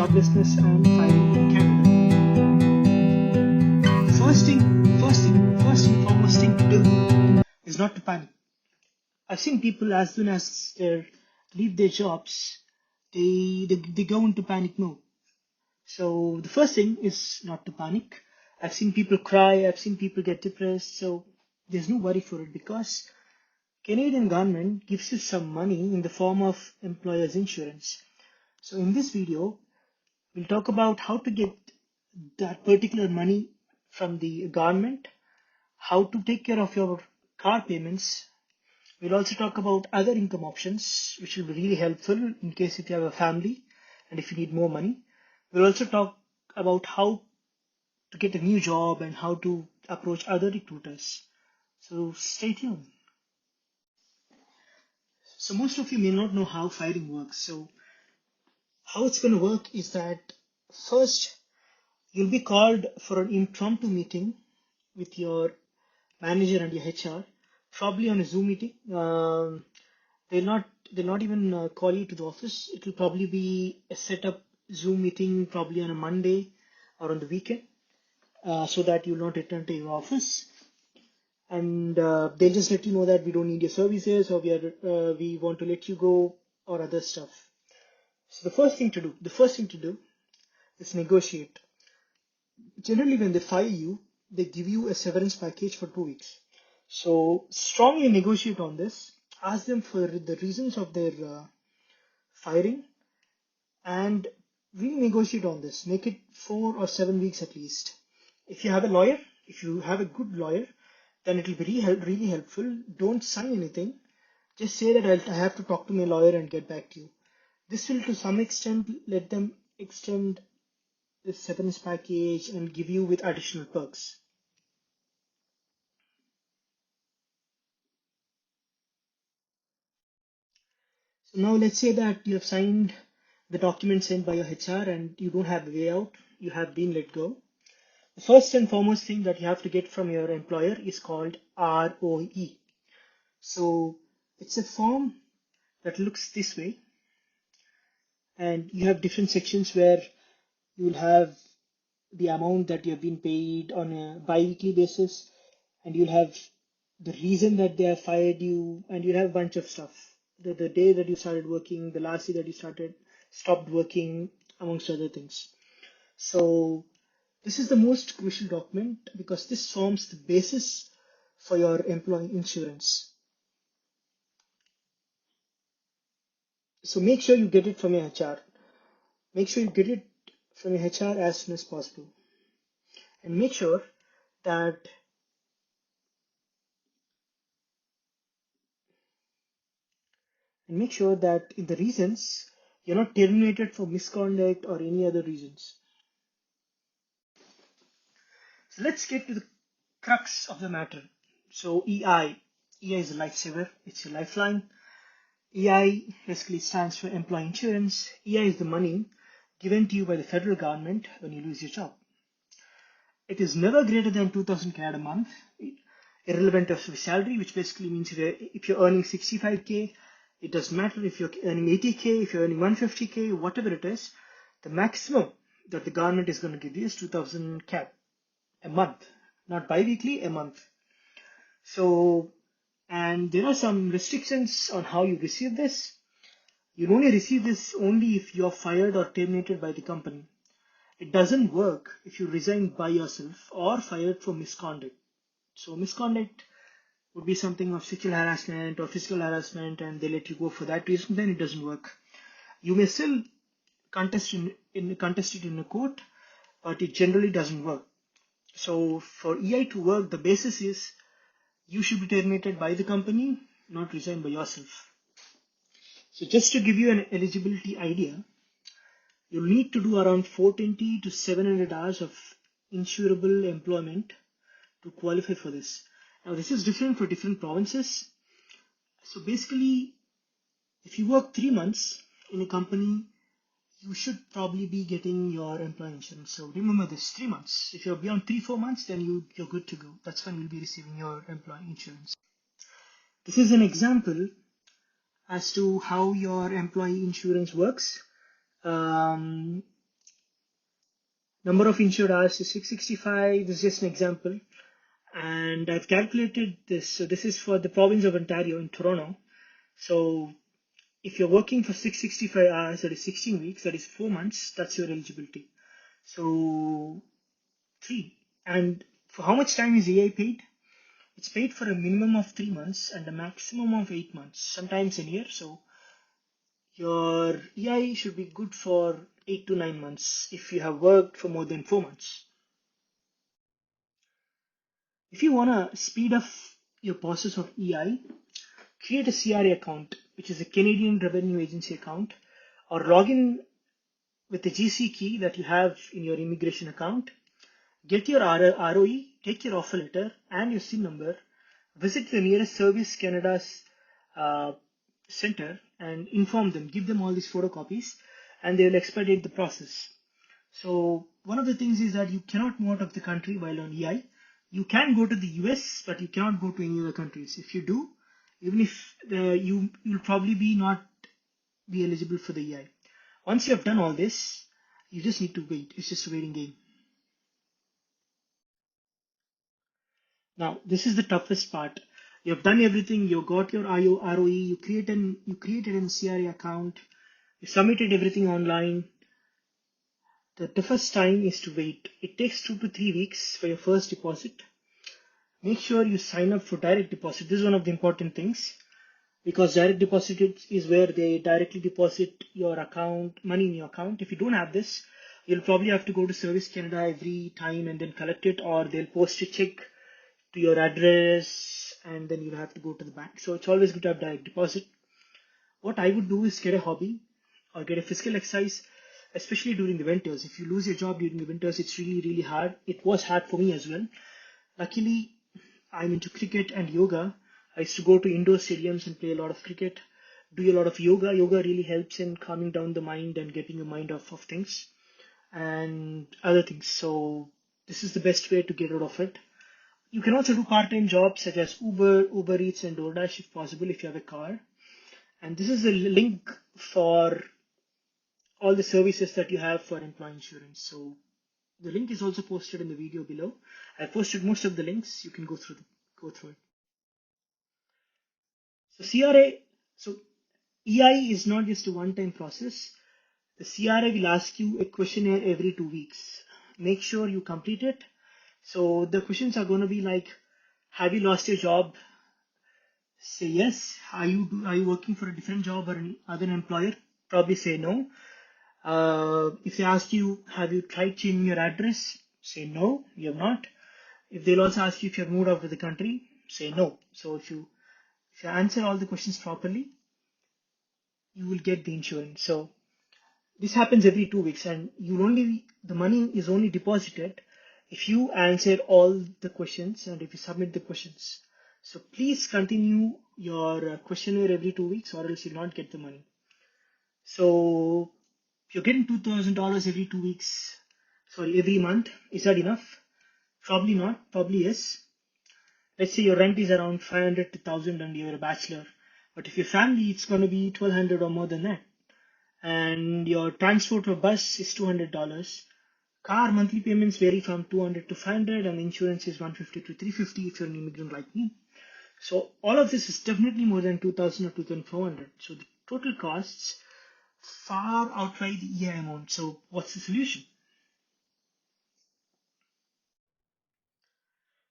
joblessness and firing in Canada. The first and foremost thing to do is not to panic. I've seen people as soon as they leave their jobs, they go into panic mode. So the first thing is not to panic. I've seen people cry, I've seen people get depressed, so there's no worry for it because Canadian government gives you some money in the form of employer's insurance. So in this video, we'll talk about how to get that particular money from the government, how to take care of your car payments. We'll also talk about other income options, which will be really helpful in case if you have a family and if you need more money. We'll also talk about how to get a new job and how to approach other recruiters. So stay tuned. So most of you may not know how firing works. So how it's going to work is that first you'll be called for an impromptu meeting with your manager and your HR, probably on a Zoom meeting. They'll not even call you to the office. It will probably be a set up Zoom meeting, probably on a Monday or on the weekend, so that you'll not return to your office. And they'll just let you know that we don't need your services or we want to let you go or other stuff. So the first thing to do is negotiate. Generally, when they fire you, they give you a severance package for 2 weeks. So strongly negotiate on this. Ask them for the reasons of their firing and really negotiate on this. Make it 4 or 7 weeks at least. If you have a lawyer, if you have a good lawyer, then it will be really helpful. Don't sign anything. Just say that I have to talk to my lawyer and get back to you. This will to some extent let them extend the severance package and give you with additional perks. So now let's say that you have signed the document sent by your HR and you don't have a way out, you have been let go. The first and foremost thing that you have to get from your employer is called ROE. So it's a form that looks this way, and you have different sections where you will have the amount that you have been paid on a bi-weekly basis, and you'll have the reason that they have fired you, and you'll have a bunch of stuff. The day that you started working, the last day that you stopped working, amongst other things. So this is the most crucial document because this forms the basis for your employee insurance. So make sure you get it from your HR. Make sure you get it from your HR as soon as possible. And make sure that in the reasons you're not terminated for misconduct or any other reasons. So let's get to the crux of the matter. So EI is a lifesaver. It's your lifeline. EI basically stands for employee insurance. EI is the money given to you by the federal government when you lose your job. It is never greater than 2,000 CAD a month, irrelevant of your salary, which basically means if you're earning 65K, it doesn't matter if you're earning 80K, if you're earning 150K, whatever it is, the maximum that the government is going to give you is 2,000 CAD a month, not bi-weekly, a month. So, and there are some restrictions on how you receive this. You'll only receive this only if you're fired or terminated by the company. It doesn't work if you resign by yourself or fired for misconduct. So misconduct would be something of sexual harassment or physical harassment and they let you go for that reason, then it doesn't work. You may still contest it in a court, but it generally doesn't work. So for EI to work, the basis is you should be terminated by the company, not resign by yourself. So just to give you an eligibility idea, you'll need to do around 420 to 700 hours of insurable employment to qualify for this. Now this is different for different provinces. So basically, if you work 3 months in a company, you should probably be getting your employee insurance. So remember this, 3 months. If you're beyond 3-4 months, then you're good to go. That's when you'll be receiving your employee insurance. This is an example as to how your employee insurance works. Number of insured hours is 665. This is just an example. And I've calculated this. So this is for the province of Ontario in Toronto. So if you're working for 665 hours, that is 16 weeks, that is 4 months, that's your eligibility. So 3. And for how much time is EI paid? It's paid for a minimum of 3 months and a maximum of 8 months, sometimes a year. So your EI should be good for 8 to 9 months if you have worked for more than 4 months. If you want to speed up your process of EI, create a CRA account, which is a Canadian Revenue Agency account, or log in with the GC key that you have in your immigration account. Get your ROE, take your offer letter and your SIN number, visit the nearest Service Canada's uh, center and inform them, give them all these photocopies, and they will expedite the process. So one of the things is that you cannot move out of the country while on EI. You can go to the US, but you cannot go to any other countries. If you do, even if you'll probably be not be eligible for the EI. Once you have done all this, you just need to wait. It's just a waiting game. Now, this is the toughest part. You have done everything. You got your ROE. You created an CRA account. You submitted everything online. The toughest time is to wait. It takes 2 to 3 weeks for your first deposit. Make sure you sign up for direct deposit. This is one of the important things because direct deposit is where they directly deposit your account, money in your account. If you don't have this, you'll probably have to go to Service Canada every time and then collect it, or they'll post a check to your address and then you'll have to go to the bank. So it's always good to have direct deposit. What I would do is get a hobby or get a physical exercise, especially during the winters. If you lose your job during the winters, it's really, really hard. It was hard for me as well. Luckily, I'm into cricket and yoga. I used to go to indoor stadiums and play a lot of cricket, do a lot of yoga. Yoga really helps in calming down the mind and getting your mind off of things and other things. So this is the best way to get out of it. You can also do part-time jobs such as Uber Eats and DoorDash if possible if you have a car. And this is a link for all the services that you have for employee insurance. So the link is also posted in the video below. I posted most of the links. You can go through it. So so EI is not just a one-time process. The CRA will ask you a questionnaire every 2 weeks. Make sure you complete it. So the questions are going to be like, have you lost your job? Say yes. Are you working for a different job or any other employer? Probably say no. If they ask you, have you tried changing your address? Say no, you have not. If they'll also ask you if you have moved out of the country, say no. So if you answer all the questions properly, you will get the insurance. So this happens every 2 weeks, and the money is only deposited if you answer all the questions and if you submit the questions. So please continue your questionnaire every 2 weeks, or else you'll not get the money. So if you're getting $2,000 every 2 weeks, sorry, every month, is that enough? Probably not. Probably yes. Let's say your rent is around 500 to 1,000 and you're a bachelor. But if your family, it's going to be 1,200 or more than that. And your transport or bus is $200. Car monthly payments vary from 200 to 500 and insurance is 150 to 350 if you're an immigrant like me. So all of this is definitely more than 2,000 or 2,400. So the total costs far outweigh the EI amount. So what's the solution?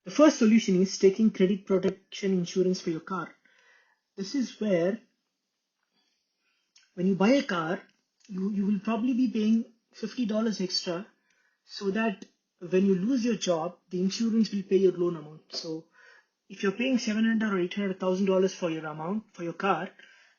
The first solution is taking credit protection insurance for your car. This is where when you buy a car, you will probably be paying $50 extra so that when you lose your job, the insurance will pay your loan amount. So if you're paying 700 or 800 dollars for your amount for your car,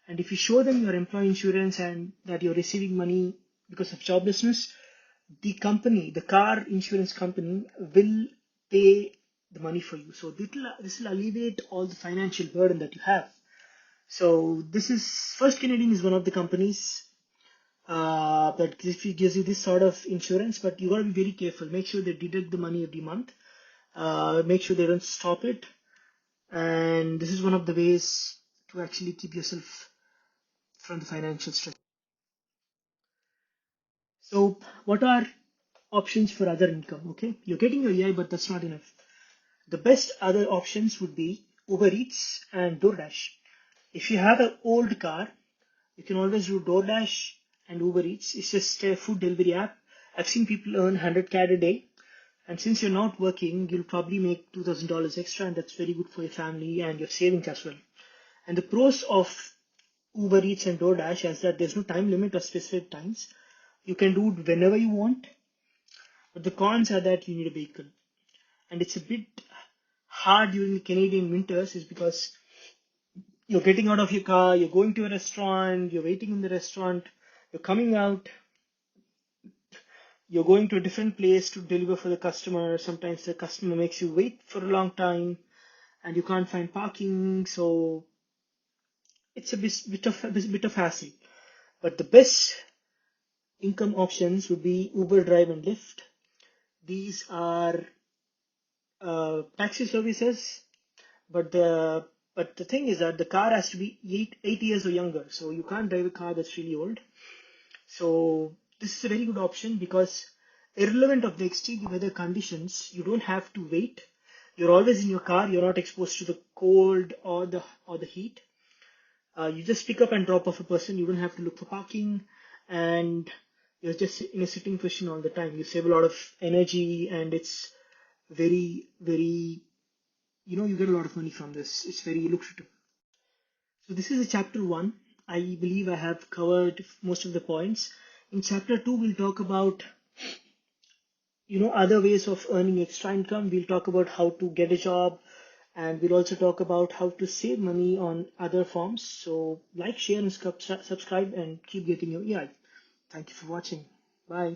and if you show them your employee insurance and that you're receiving money because of joblessness, the car insurance company will pay the money for you. So this will alleviate all the financial burden that you have. So this is First Canadian is one of the companies that gives you this sort of insurance, but you gotta be very careful. Make sure they deduct the money every month. Make sure they don't stop it. And this is one of the ways to actually keep yourself from the financial stress. So what are options for other income. Okay, you're getting your AI, but that's not enough. The best other options would be Uber Eats and DoorDash. If you have an old car, you can always do DoorDash and Uber Eats. It's just a food delivery app. I've seen people earn 100K a day. And since you're not working, you'll probably make $2,000 extra, and that's very good for your family and your savings as well. And the pros of Uber Eats and DoorDash is that there's no time limit or specific times. You can do it whenever you want. But the cons are that you need a vehicle. And it's a bit hard during the Canadian winters is because you're getting out of your car, you're going to a restaurant, you're waiting in the restaurant, you're coming out, you're going to a different place to deliver for the customer. Sometimes the customer makes you wait for a long time and you can't find parking, so it's a bit of hassle. But the best income options would be Uber, Drive, and Lyft. These are taxi services, but the thing is that the car has to be 8 years or younger, so you can't drive a car that's really old. So this is a very good option because irrelevant of the extreme weather conditions, you don't have to wait. You're always in your car. You're not exposed to the cold or the heat. You just pick up and drop off a person. You don't have to look for parking, and you're just in a sitting position all the time. You save a lot of energy, and it's very, you get a lot of money from this. It's very lucrative. So this is a chapter 1. I believe I have covered most of the points. In chapter 2, we'll talk about other ways of earning extra income. We'll talk about how to get a job, and we'll also talk about how to save money on other forms. So like, share, and subscribe, and keep getting your AI. Thank you for watching. Bye.